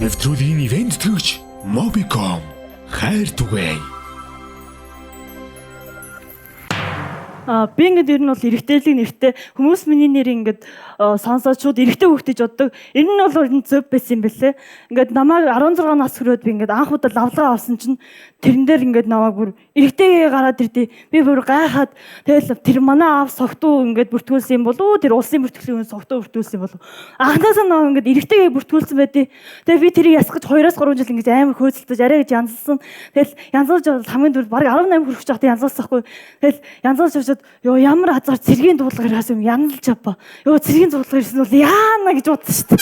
Нэвтрүүлгийн ивент төгч Mobicom хайр түгээе. Би ингээд ер нь бол эрэгтэйлэг нэртэй хүмүүс миний нэр ингээд сонсоод шууд эрэгтэй хүүхдэж боддог. Энэ нь бол энэ зөв байсан юм бэлээ. Ингээд намайг 16 нас хүрээд би ингээд анх удаа лавлгаа авсан чинь тэрэн дээр ингээд намайг бүр эрэгтэйгээ гараад ирдээ. Би бүр гайхаад тэгэл тэр манай аав согтуу ингээд бүртгүүлсэн юм болов уу? Тэр улсын бүртгэлийн согтуу бүртгүүлсэн юм болов уу? Анхнаасаа намайг ингээд эрэгтэйгээ бүртгүүлсэн байдیں۔ Тэгээ би тэрийг ясгаж 2-3 жил ингээд амар хөөцөлдөж арай гэж янзалсан. Тэгэл янзалж хамгийн дөрөв баг 18 хүрэх чахтай янзалсахгүй. Тэгэл янзалж ёо ямар азар цэргийн дуулгаар ирсэн юм яналж аваа. Ёо цэргийн дуулгаар ирсэн бол яана гэж бодсон шүү дээ.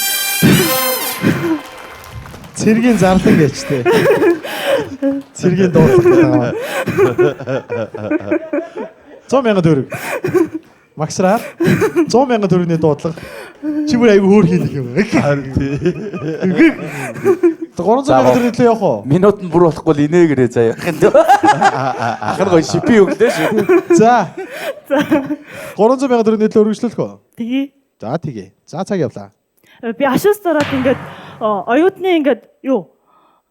Цэргийн зарлан гэжтэй. Цэргийн дуулгаар. 100,000 төгрөг. Магсраар 100,000 төгрөгийн дуудлага. Чи бүр айгүй хөөр хийх юм. 300,000 төгрөгийн төлөө явах уу? Минут нь бүр болохгүй л инээгэрээ заяа. Ахын гоё шипи өглөө шүү. За. 300,000 төгрөгийн төлөө өргөжлөх үү? Тэгээ. За тэгээ. За цаг явлаа. Би ашаас дараад ингээд оюутны ингээд юу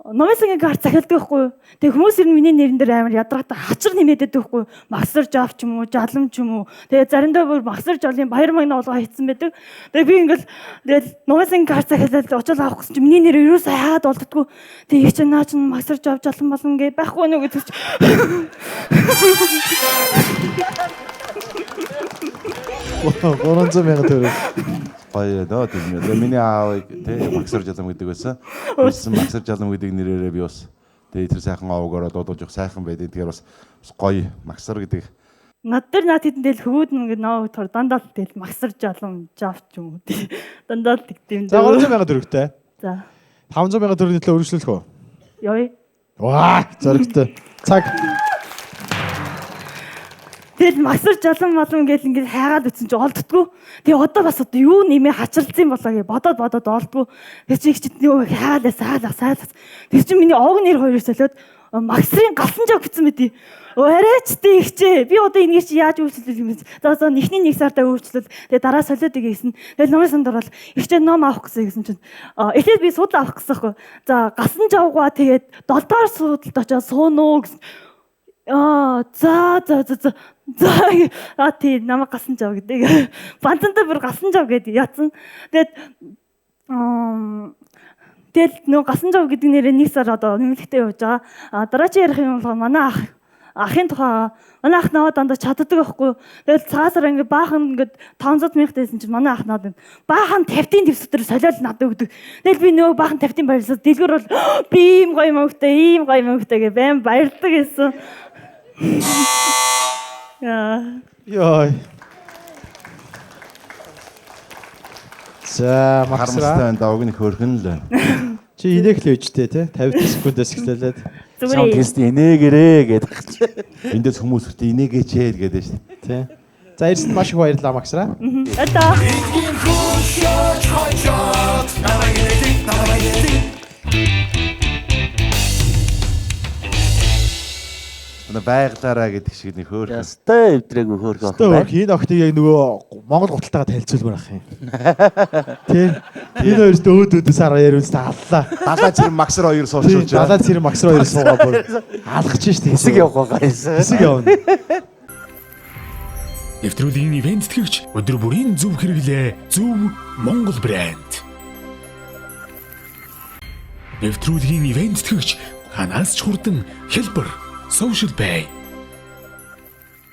номын гарт захиалдаг байхгүй юу? Тэгээ хүмүүс ер нь миний нэрэн дээр амар ядраатай хачир нэмээд байдаг байхгүй юу? Магсар жав ч юм уу, жалам ч юм уу. Тэгээ заримдаа бүр магсар жолын баяр магна болгоо хийцэн байдаг. Тэгээ би ингээд тэгэл номын гарт захиалаад очил авах гэсэн чинь миний нэр ерөөсөө хаад болддгоо. Тэгээ чи наа чин магсар жав жалам болон гэ байхгүй нөө гэдэг чи. 300,000 төгрөг. Гоё доо тийм. Миний аавыг тий Магсар Жалам гэдэг байсан. Үсэн Магсар Жалам гэдэг нэрээрээ би бас тий тэр сайхан аавгаараа дуудаж явах сайхан байдаг. Тэгэхээр бас гоё Магсар гэдэг. Над дээр наад хэдэн дээл хөвгүүд нь ингээд нөө тор дандаа л дээл Магсар Жалам жав ч юм уу тий. Дандаа л тэгдэм. За 300,000 төгрөгтэй. За. 500,000 төгрөгийн төлөө өргөжлөх үү? Ёо. Ваа, зөрөгтэй. Цаг. Тэгэл Магсар Жалам малам гэл ингээд хайгаад үтсэн чи олддгоо. Тэгээ одоо бас одоо юу нэмээ хачирдсан болоо гэж бодоод олддгоо. Тэр чи их чид юу хайгаалаа сайлах. Тэр чи миний овг нэр хоёроо солиод Магсрын галсан жав гэсэн мэт. Арайч тий ихчээ. Би одоо энийг чи яаж үйлчлэх юм бэ? За эхний нэг сартаа үйлчлэл. Тэгээ дараа солиод игээсэн. Тэгэл номын санд ороод ихчээ ном авах гэсэн чинь эхлээд би судал авах гэсэн хөө. За галсан жавгаа тэгээд 7 дугаар судалд очоод суунуу гэсэн. За тий намайг гасан жав гэдэг. Бантантай бүр гасан жав гэдэг яатсан. Тэгэл нөө гасан жав гэдэг нэрээ нэг сар одоо нэмэлттэй явж байгаа. Дараагийн ярих юм бол манай ахын тухай манай ах наваа дандаа чаддаг байхгүй. Тэгэл цагаасаар ингээ баахан ингээ 500,000 дэсэн чинь манай ах надад баахан 50-ийн твсүүдээр солиод надад өгдөг. Тэгэл би нөө баахан 50-ийн баярлал дэлгүүр бол би ийм гоё мөнгөтэй гэ байн баярлдаг гэсэн. Яа. За, Магсраа. Харамстай давг нь хөөрхөн л байна. Чи инээх л үжтэй те 50 секундээс эхлүүлээд. Зүгээр. Тест инээгэрээ гэдэг. Эндээс хүмүүс хүртээ инээгээч гэдэг шүү дээ. Тий. За ирсэн маш их баярлалаа Магсраа. Одоо Байглаараа гэдэг шиг нэг хөөрхөн. Ястай эвдрээгүй хөөрхөн Тэгээ энэ охтыг яг нөгөө Монгол гуталтайгаа танилцуулмаар ах юм. Тий. Энэ хоёрт өөдөөдөөс арга яриулс аллаа. Далаа цэрэг Магсар хоёр сууршуулж Далаа цэрэг Магсар хоёр суугаа бүр алгаж штэ. хэсэг явах байгаа юм. Хэсэг явна. Нэвтрүүлгийн ивент төгч өдөр бүрийн зөв хэрэглээ. Зөв Монгол брэнд. Нэвтрүүлгийн ивент төгч ханаас ч хурдан хэлбэр Social Pay